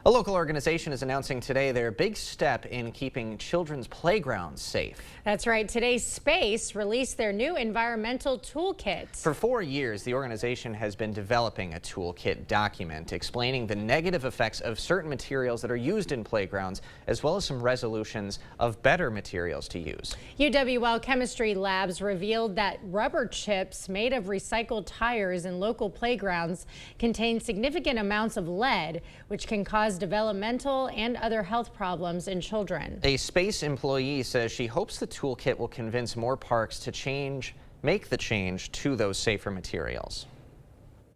A local organization is announcing today their big step in keeping children's playgrounds safe. That's right. Today, Space released their new environmental toolkit. For 4 years, the organization has been developing a toolkit document explaining the negative effects of certain materials that are used in playgrounds, as well as some resolutions of better materials to use. WIAA chemistry labs revealed that rubber chips made of recycled tires in local playgrounds contain significant amounts of lead, which can cause developmental and other health problems in children. A Space employee says she hopes the toolkit will convince more parks to make the change to those safer materials.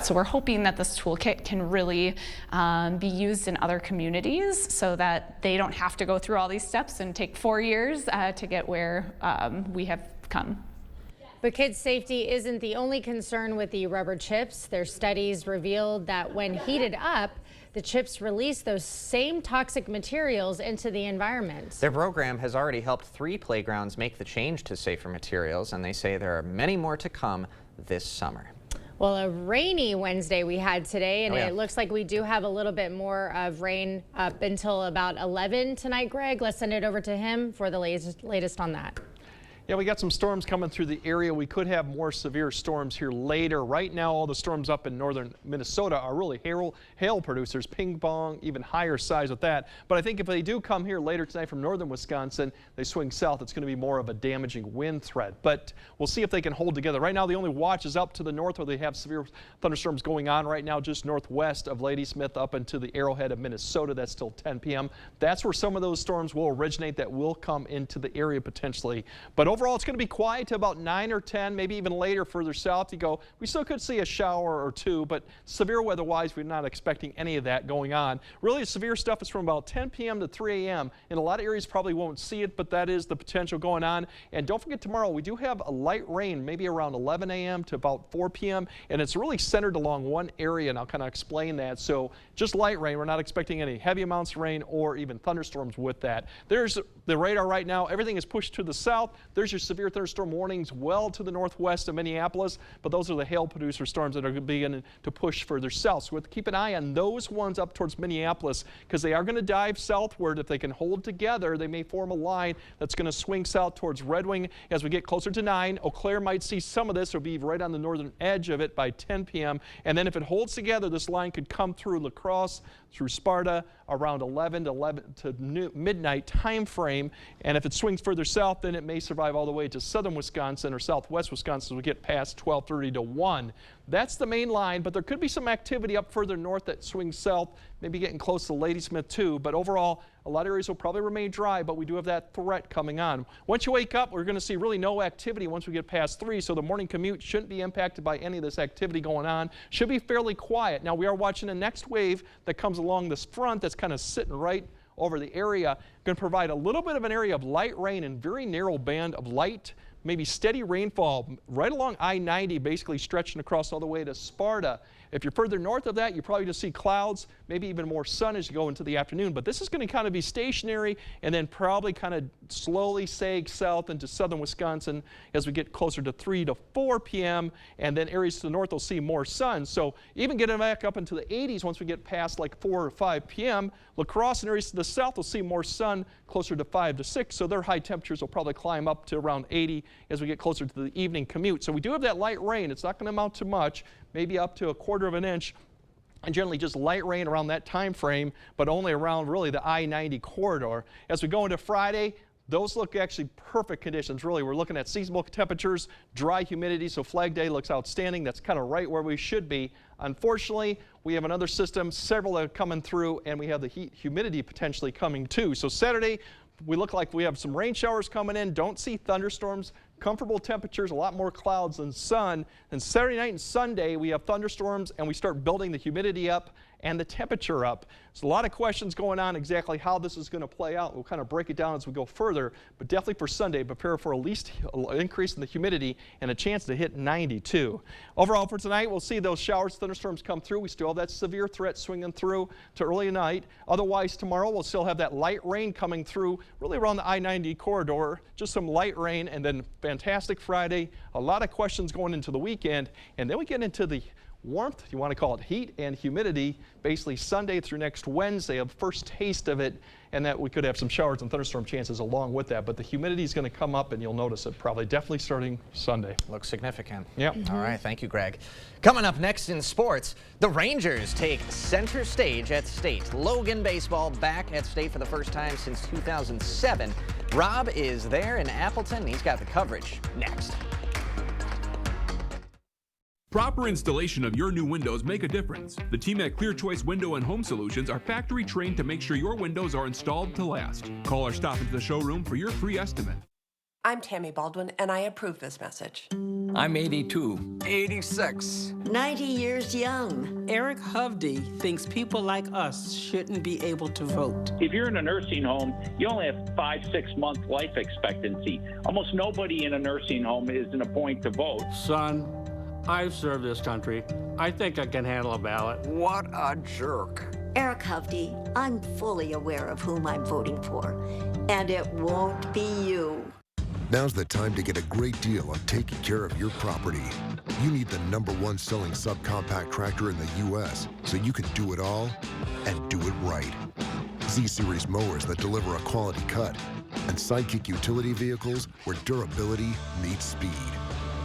So we're hoping that this toolkit can really be used in other communities so that they don't have to go through all these steps and take 4 years to get where we have come. But kids' safety isn't the only concern with the rubber chips. Their studies revealed that when heated up, the chips release those same toxic materials into the environment. Their program has already helped 3 playgrounds make the change to safer materials, and they say there are many more to come this summer. Well, a rainy Wednesday we had today, and It looks like we do have a little bit more of rain up until about 11 tonight. Greg, let's send it over to him for the latest on that. Yeah, we got some storms coming through the area. We could have more severe storms here later. Right now, all the storms up in northern Minnesota are really hail producers, ping pong, even higher size with that. But I think if they do come here later tonight from northern Wisconsin, they swing south, it's going to be more of a damaging wind threat. But we'll see if they can hold together. Right now, the only watch is up to the north where they have severe thunderstorms going on right now, just northwest of Ladysmith up into the Arrowhead of Minnesota. That's till 10 p.m. That's where some of those storms will originate that will come into the area potentially. But overall, it's going to be quiet to about 9 or 10, maybe even later further south you go. We still could see a shower or two, but severe weather-wise, we're not expecting any of that going on. Really, the severe stuff is from about 10 p.m. to 3 a.m. In a lot of areas, probably won't see it, but that is the potential going on. And don't forget, tomorrow we do have a light rain, maybe around 11 a.m. to about 4 p.m., and it's really centered along one area, and I'll kind of explain that. So just light rain. We're not expecting any heavy amounts of rain or even thunderstorms with that. There's the radar right now. Everything is pushed to the south. There's your severe thunderstorm warnings well to the northwest of Minneapolis, but those are the hail producer storms that are beginning to push further south. So we have to keep an eye on those ones up towards Minneapolis because they are going to dive southward. If they can hold together, they may form a line that's going to swing south towards Red Wing as we get closer to 9. Eau Claire might see some of this. It'll be right on the northern edge of it by 10 p.m. And then if it holds together, this line could come through La Crosse, through Sparta around 11 to midnight time frame. And if it swings further south, then it may survive all the way to southern Wisconsin or southwest Wisconsin as we get past 12:30 to 1. That's the main line, but there could be some activity up further north that swings south, maybe getting close to Ladysmith too. But overall, a lot of areas will probably remain dry, but we do have that threat coming on. Once you wake up, we're going to see really no activity once we get past 3, so the morning commute shouldn't be impacted by any of this activity going on. Should be fairly quiet. Now, we are watching the next wave that comes along this front that's kind of sitting right over the area. Going to provide a little bit of an area of light rain and very narrow band of light, maybe steady rainfall right along I-90, basically stretching across all the way to Sparta. If you're further north of that, you're probably going to see clouds, maybe even more sun as you go into the afternoon. But this is going to kind of be stationary and then probably kind of slowly sag south into southern Wisconsin as we get closer to 3 to 4 p.m. And then areas to the north will see more sun. So even getting back up into the 80s once we get past like 4 or 5 p.m., La Crosse and areas to the south will see more sun closer to 5 to 6. So their high temperatures will probably climb up to around 80 as we get closer to the evening commute. So we do have that light rain. It's not going to amount to much, maybe up to 1/4 of an inch. And generally just light rain around that time frame, but only around really the I-90 corridor. As we go into Friday, those look actually perfect conditions. Really, we're looking at seasonable temperatures, dry humidity, so Flag Day looks outstanding. That's kind of right where we should be. Unfortunately, we have another system, several that are coming through, and we have the heat humidity potentially coming too. So Saturday, we look like we have some rain showers coming in. Don't see thunderstorms. Comfortable temperatures, a lot more clouds than sun. And Saturday night and Sunday, we have thunderstorms, and we start building the humidity up and the temperature up. So a lot of questions going on exactly how this is going to play out. We'll kind of break it down as we go further, but definitely for Sunday, prepare for at least an increase in the humidity and a chance to hit 92. Overall for tonight, we'll see those showers, thunderstorms come through. We still have that severe threat swinging through to early night. Otherwise, tomorrow we'll still have that light rain coming through really around the I-90 corridor, just some light rain, and then fantastic Friday. A lot of questions going into the weekend, and then we get into the warmth, you want to call it heat, and humidity basically Sunday through next Wednesday, a first taste of it, and that we could have some showers and thunderstorm chances along with that. But the humidity is going to come up, and you'll notice it probably definitely starting Sunday. Looks significant. Yeah. All right. Thank you, Greg. Coming up next in sports, the Rangers take center stage at State. Logan baseball back at State for the first time since 2007. Rob is there in Appleton, and he's got the coverage next. Proper installation of your new windows make a difference. The team at Clear Choice Window and Home Solutions are factory trained to make sure your windows are installed to last. Call or stop into the showroom for your free estimate. I'm Tammy Baldwin, and I approve this message. I'm 82. 86. 90 years young. Eric Hovde thinks people like us shouldn't be able to vote. If you're in a nursing home, you only have 5-6 month life expectancy. Almost nobody in a nursing home is in a point to vote. Son, I've served this country. I think I can handle a ballot. What a jerk. Eric Hovde, I'm fully aware of whom I'm voting for, and it won't be you. Now's the time to get a great deal on taking care of your property. You need the #1 selling subcompact tractor in the U.S. so you can do it all and do it right. Z-Series mowers that deliver a quality cut, and Sidekick utility vehicles where durability meets speed.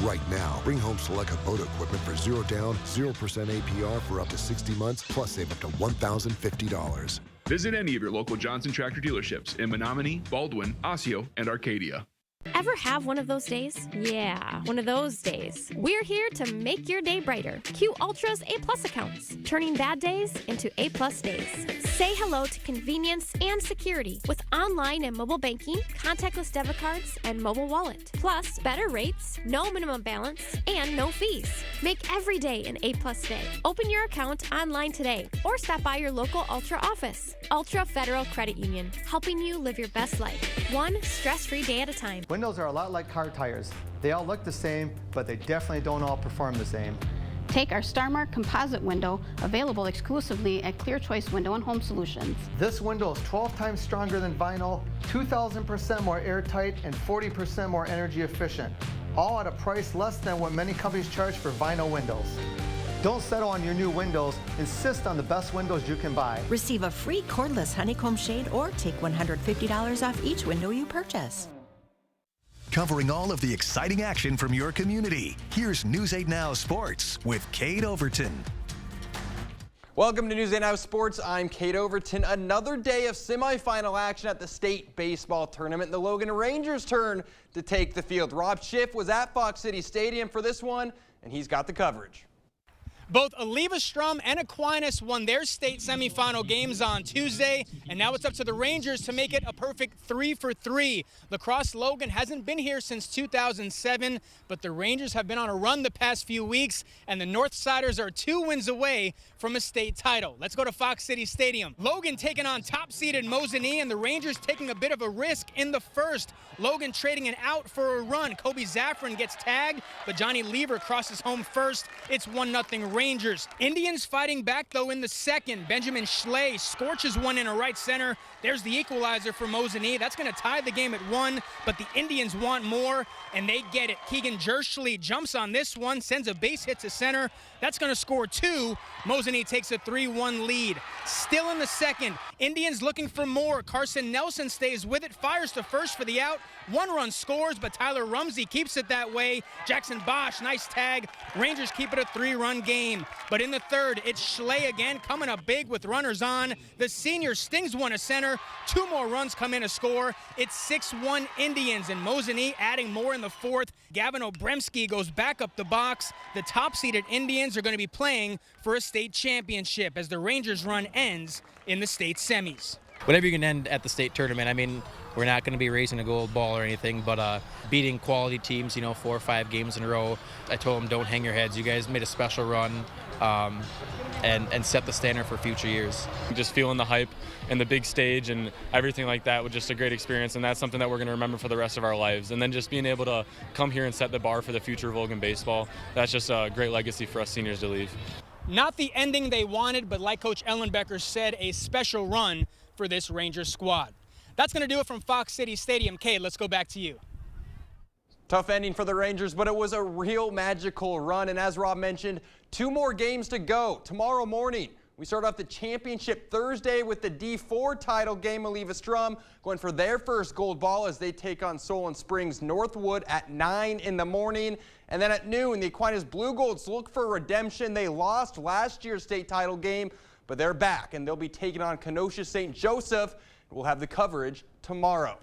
Right now, bring home select Kubota equipment for 0 down, 0% APR for up to 60 months, plus save up to $1,050. Visit any of your local Johnson Tractor dealerships in Menominee, Baldwin, Osseo, and Arcadia. Ever have one of those days? Yeah, one of those days. We're here to make your day brighter. Q Ultra's A+ accounts, turning bad days into A+ days. Say hello to convenience and security with online and mobile banking, contactless debit cards, and mobile wallet. Plus, better rates, no minimum balance, and no fees. Make every day an A+ day. Open your account online today or stop by your local Ultra office. Ultra Federal Credit Union, helping you live your best life, one stress-free day at a time. Windows are a lot like car tires. They all look the same, but they definitely don't all perform the same. Take our StarMark composite window, available exclusively at Clear Choice Window and Home Solutions. This window is 12 times stronger than vinyl, 2,000% more airtight, and 40% more energy efficient. All at a price less than what many companies charge for vinyl windows. Don't settle on your new windows. Insist on the best windows you can buy. Receive a free cordless honeycomb shade or take $150 off each window you purchase. Covering all of the exciting action from your community. Here's News 8 Now Sports with Kate Overton. Welcome to News 8 Now Sports. I'm Kate Overton. Another day of semifinal action at the state baseball tournament. The Logan Rangers' turn to take the field. Rob Schiff was at Fox City Stadium for this one, and he's got the coverage. Both Oliva Strum and Aquinas won their state semifinal games on Tuesday, and now it's up to the Rangers to make it a perfect 3-for-3. Lacrosse Logan hasn't been here since 2007, but the Rangers have been on a run the past few weeks, and the Northsiders are 2 wins away from a state title. Let's go to Fox City Stadium. Logan taking on top-seeded Mosinee, and the Rangers taking a bit of a risk in the first. Logan trading an out for a run. Kobe Zaffron gets tagged, but Johnny Lever crosses home first. It's 1-0 Rangers. Indians fighting back, though, in the second. Benjamin Schley scorches one in a right center. There's the equalizer for Mosinee. That's going to tie the game at 1, but the Indians want more, and they get it. Keegan Jerschley jumps on this one, sends a base hit to center. That's going to score 2. Mosinee takes a 3-1 lead. Still in the second, Indians looking for more. Carson Nelson stays with it, fires to first for the out. 1 run scores, but Tyler Rumsey keeps it that way. Jackson Bosch, nice tag. Rangers keep it a 3-run game. But in the third, it's Schley again, coming up big with runners on. The senior stings one to center. 2 more runs come in to score. It's 6-1 Indians, and Mosinee adding more in the fourth. Gavin Obremski goes back up the box. The top-seeded Indians are going to be playing for a state championship as the Rangers' run ends in the state semis. Whatever you can end at the state tournament, I mean, we're not going to be racing a gold ball or anything, but beating quality teams, 4 or 5 games in a row. I told them, don't hang your heads. You guys made a special run and set the standard for future years. Just feeling the hype and the big stage and everything like that was just a great experience, and that's something that we're going to remember for the rest of our lives. And then just being able to come here and set the bar for the future of Logan baseball, that's just a great legacy for us seniors to leave. Not the ending they wanted, but like Coach Ellenbecker said, a special run for this Rangers squad. That's going to do it from Fox City Stadium. Kate, let's go back to you. Tough ending for the Rangers, but it was a real magical run. And as Rob mentioned, 2 more games to go. Tomorrow morning, we start off the championship Thursday with the D4 title game. Oliva Strum going for their first gold ball as they take on Solon Springs Northwood at 9 in the morning. And then at noon, the Aquinas Blue Golds look for redemption. They lost last year's state title game, but they're back, and they'll be taking on Kenosha St. Joseph. We'll have the coverage tomorrow.